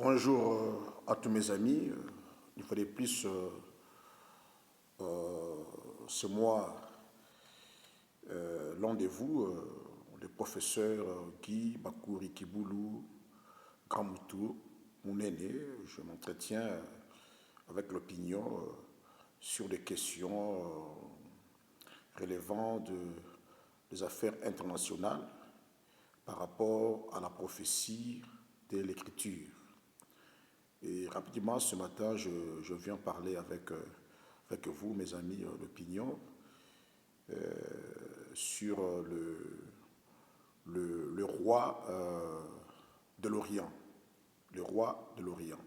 Bonjour à tous mes amis. Il fallait plus ce mois, l'un de vous, le professeur Guy Bakouri Kiboulou Gramoutou, mon aîné. Je m'entretiens avec l'opinion sur des questions relevant des affaires internationales par rapport à la prophétie de l'Écriture. Et rapidement, ce matin, je viens parler avec vous, mes amis d'opinion, sur le roi de l'Orient. Le roi de l'Orient.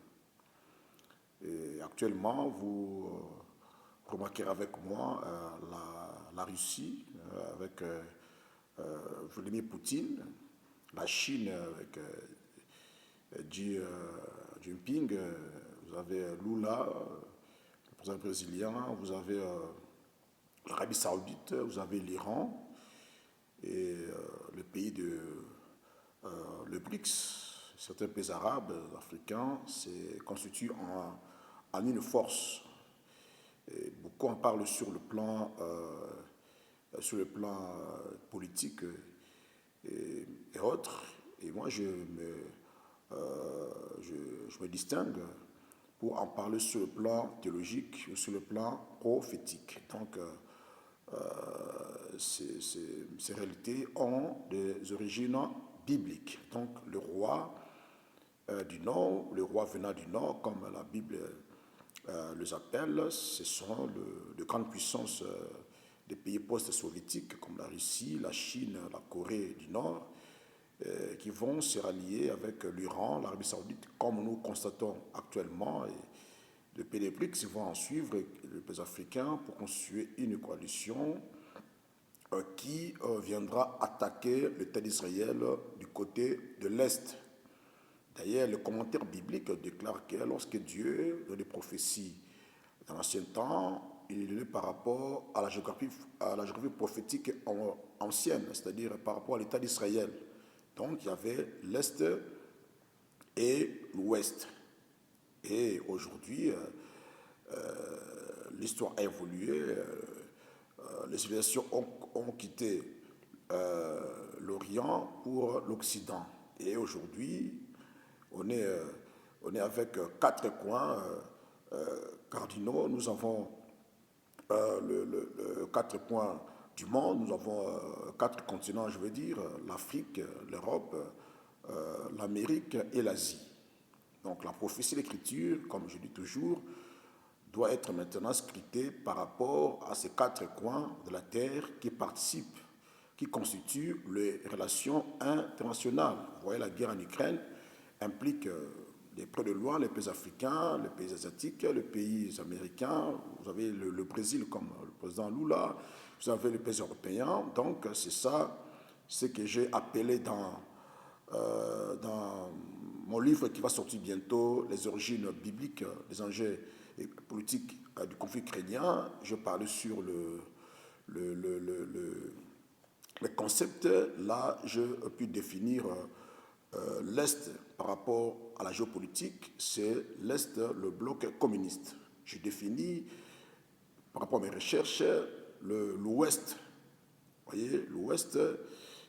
Et actuellement, vous remarquerez avec moi la Russie, avec Vladimir Poutine, la Chine avec Xi Jinping, vous avez Lula, le président brésilien, vous avez l'Arabie Saoudite, vous avez l'Iran et le pays de le BRICS, certains pays arabes, africains, constituent en une force. Et beaucoup en parlent sur le plan politique et autres. Et moi, je me distingue pour en parler sur le plan théologique ou sur le plan prophétique. Donc, ces réalités ont des origines bibliques. Donc, le roi du Nord, le roi venant du Nord, comme la Bible les appelle, ce sont de grandes puissances des pays post-soviétiques comme la Russie, la Chine, la Corée du Nord, qui vont se rallier avec l'Iran, l'Arabie Saoudite, comme nous constatons actuellement. Et les pays des BRICS vont en suivre les pays africains pour constituer une coalition qui viendra attaquer l'État d'Israël du côté de l'Est. D'ailleurs, le commentaire biblique déclare que lorsque Dieu, dans les prophéties dans l'ancien temps, il est par rapport à la géographie prophétique ancienne, c'est-à-dire par rapport à l'État d'Israël. Donc, il y avait l'Est et l'Ouest. Et aujourd'hui, l'histoire a évolué. Les civilisations ont quitté l'Orient pour l'Occident. Et aujourd'hui, on est avec quatre coins cardinaux. Nous avons quatre points du monde. Nous avons quatre continents, je veux dire, l'Afrique, l'Europe, l'Amérique et l'Asie. Donc la prophétie de l'Écriture, comme je dis toujours, doit être maintenant scrutée par rapport à ces quatre coins de la terre qui participent, qui constituent les relations internationales. Vous voyez, la guerre en Ukraine implique les près de loin les pays africains, les pays asiatiques, les pays américains. Vous avez le Brésil comme le président Lula, vous avez les pays européens. Donc c'est ça, ce que j'ai appelé dans mon livre qui va sortir bientôt, Les origines bibliques des enjeux politiques du conflit ukrainien. Je parle sur le concept. Là, je peux définir l'Est par rapport à la géopolitique, c'est l'Est, le bloc communiste. Je définis, par rapport à mes recherches, l'Ouest. Vous voyez, l'Ouest,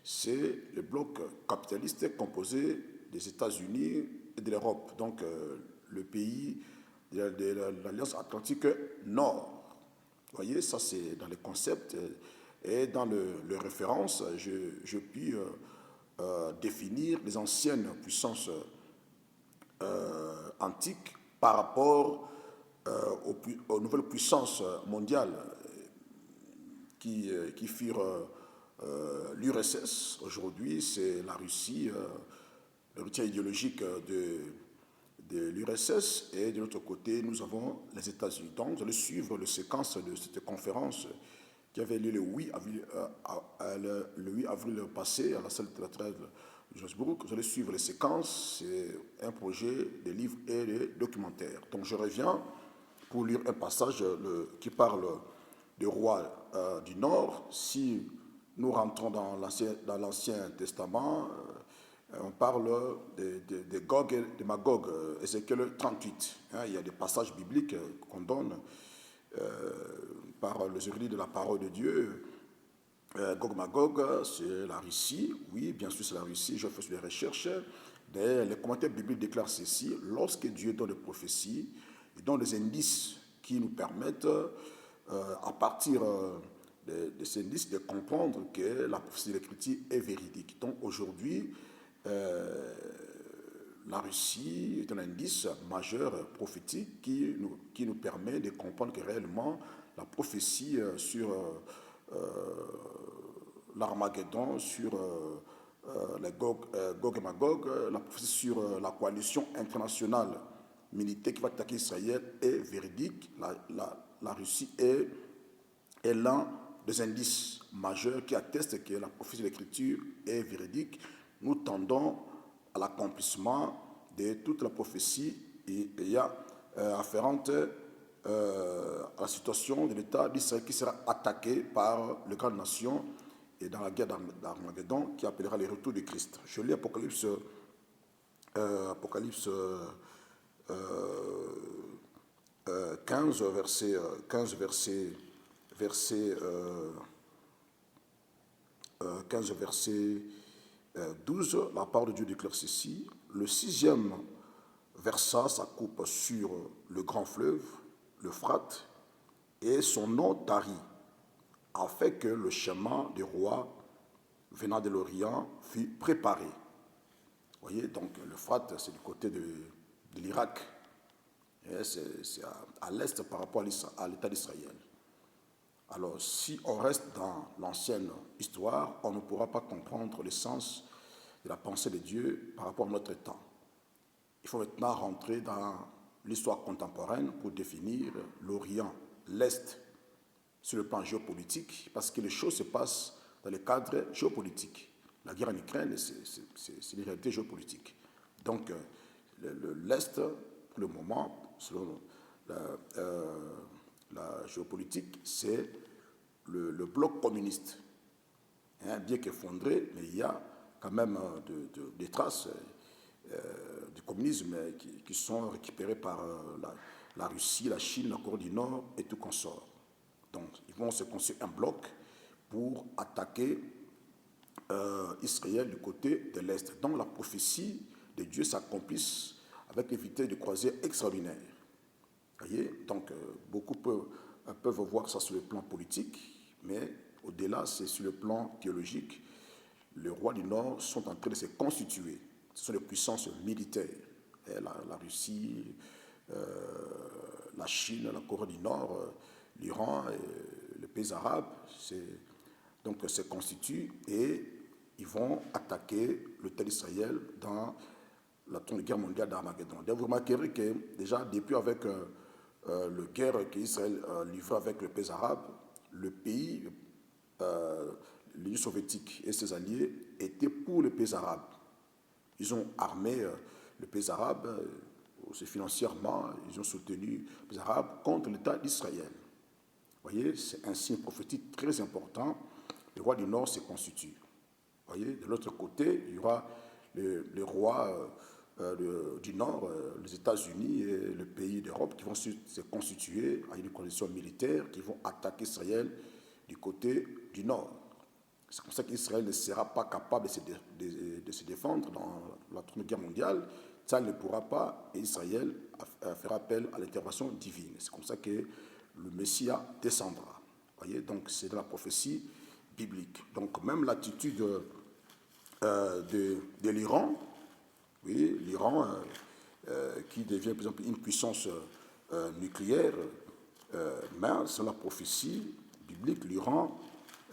c'est le bloc capitaliste composé des États-Unis et de l'Europe. Donc, le pays de l'Alliance Atlantique Nord. Vous voyez, ça c'est dans les concepts. Et dans les références, je puis définir les anciennes puissances antiques par rapport aux nouvelles puissances mondiales qui furent l'URSS. Aujourd'hui, c'est la Russie, le soutien idéologique de l'URSS, et de l'autre côté, nous avons les États-Unis. Donc, vous allez suivre la séquence de cette conférence qui avait lieu le 8 avril passé à la salle de la trêve de Johannesburg. Vous allez suivre les séquences, c'est un projet de livres et de documentaires. Donc je reviens pour lire un passage qui parle des rois du Nord. Si nous rentrons dans l'Ancien Testament, On parle de Gog et de Magog, Ézéchiel 38. Il y a des passages bibliques qu'on donne par les érudits de la parole de Dieu. Gog Magog, c'est la Russie. Oui, bien sûr, c'est la Russie. Je fais des recherches. Les commentaires bibliques déclarent ceci. Lorsque Dieu donne des prophéties, il donne des indices qui nous permettent, à partir de ces indices, de comprendre que la prophétie de l'Écriture est véridique. Donc aujourd'hui, la Russie est un indice majeur prophétique qui nous permet de comprendre que réellement la prophétie sur l'Armageddon, sur les Gog et Magog, la prophétie sur la internationale militaire qui va attaquer Israël est véridique. La Russie est l'un des indices majeurs qui attestent que la prophétie de l'Écriture est véridique. Nous tendons à l'accomplissement de toute la prophétie afférente à la situation de l'État d'Israël qui sera attaqué par les grandes nations et dans la guerre d'Armageddon qui appellera le retour de Christ. Je lis Apocalypse 15, verset 12, la parole de Dieu déclare ceci. Le 6e versa sa coupe sur le grand fleuve, l'Euphrate, et son eau tarit, afin que le chemin des rois venant de l'Orient fût préparé. Vous voyez, donc l'Euphrate, c'est du côté de l'Irak. C'est à l'est par rapport à l'État d'Israël. Alors, si on reste dans l'ancienne histoire, on ne pourra pas comprendre le sens de la pensée de Dieu par rapport à notre temps. Il faut maintenant rentrer dans l'histoire contemporaine pour définir l'Orient, l'Est, sur le plan géopolitique, parce que les choses se passent dans le cadre géopolitique. La guerre en Ukraine, c'est une réalité géopolitique. Donc, l'Est, pour le moment, selon la géopolitique, c'est le bloc communiste. Bien qu'effondré, mais il y a quand même des traces du communisme qui sont récupérées par la Russie, la Chine, la Corée du Nord et tout consort. Donc, ils vont se construire un bloc pour attaquer Israël du côté de l'Est. Donc, la prophétie de Dieu s'accomplisse avec une vitesse de croisière extraordinaire. Voyez, donc, beaucoup peuvent voir ça sur le plan politique, mais au-delà, c'est sur le plan théologique. Les rois du Nord sont en train de se constituer. Ce sont les puissances militaires. La Russie, la Chine, la Corée du Nord, l'Iran, les pays arabes, donc se constituent et ils vont attaquer le tel d'Israël dans la guerre mondiale d'Armageddon. Vous remarquerez que déjà, depuis avec la guerre qu'Israël livrait avec les pays arabes, le pays, l'Union soviétique et ses alliés étaient pour les pays arabes. Ils ont armé les pays arabes, aussi financièrement, ils ont soutenu les pays arabes contre l'État d'Israël. Vous voyez, c'est un signe prophétique très important. Les rois du Nord se constituent. Vous voyez, de l'autre côté, il y aura les rois du Nord, les États-Unis et les pays d'Europe qui vont se constituer à une coalition militaire qui vont attaquer Israël du côté du Nord. C'est comme ça qu'Israël ne sera pas capable de se défendre dans la Troisième Guerre mondiale. Ça ne pourra pas et Israël fera appel à l'intervention divine. C'est comme ça que le Messie descendra. Voyez, donc c'est de la prophétie biblique. Donc même l'attitude de l'Iran, oui, l'Iran qui devient par exemple une puissance nucléaire, mais selon la prophétie biblique, l'Iran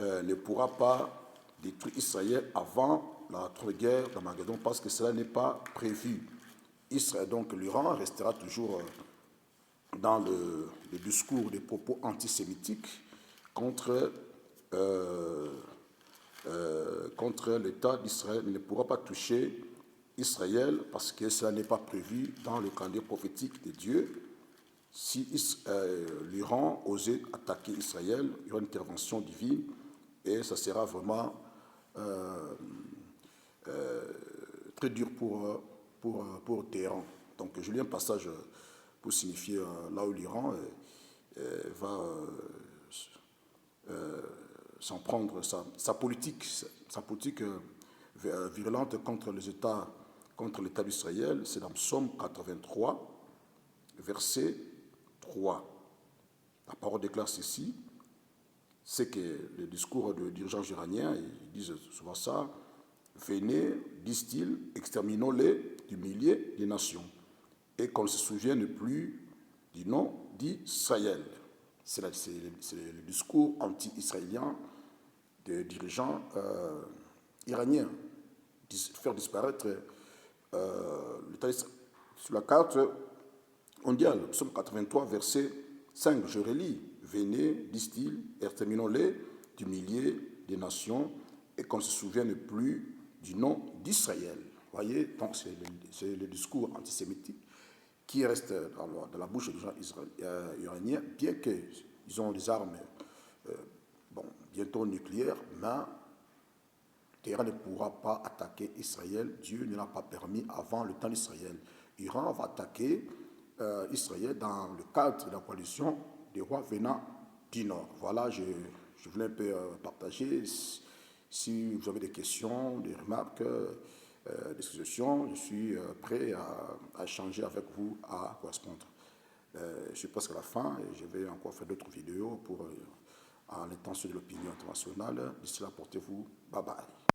ne pourra pas détruire Israël avant la Troisième Guerre d'Armageddon parce que cela n'est pas prévu. Israël, donc l'Iran restera toujours dans le discours des propos antisémitiques contre l'État d'Israël. Il ne pourra pas toucher Israël parce que cela n'est pas prévu dans le calendrier prophétique de Dieu. Si l'Iran osait attaquer Israël, il y aura une intervention divine et ça sera vraiment très dur pour Téhéran. Donc je lis un passage pour signifier là où l'Iran va s'en prendre sa politique virulente contre l'État d'Israël. C'est dans Psaume 83, verset 3. La parole déclare ceci, c'est que les discours de dirigeants iraniens, ils disent souvent ça, venez, disent-ils, exterminons-les du milieu des nations, et qu'on ne se souvienne plus du nom d'Israël. C'est le discours anti-israélien des dirigeants iraniens. Faire disparaître l'État sur la carte mondiale. Psaume 83, verset 5, je relis. Venez, disent-ils, exterminons-les du milieu des nations et qu'on ne se souvienne plus du nom d'Israël. Vous voyez, donc c'est le discours antisémitique qui reste dans la bouche des gens iraniens, bien qu'ils ont des armes bientôt nucléaires, mais Téhéran ne pourra pas attaquer Israël. Dieu ne l'a pas permis avant le temps d'Israël. L'Iran va attaquer Israël dans le cadre de la coalition des rois venant du Nord. Voilà, je voulais un peu partager. Si vous avez des questions, des remarques, des suggestions, je suis prêt à échanger avec vous, à correspondre. Je suis presque à la fin et je vais encore faire d'autres vidéos à l'intention de l'opinion internationale. D'ici là, portez-vous. Bye bye.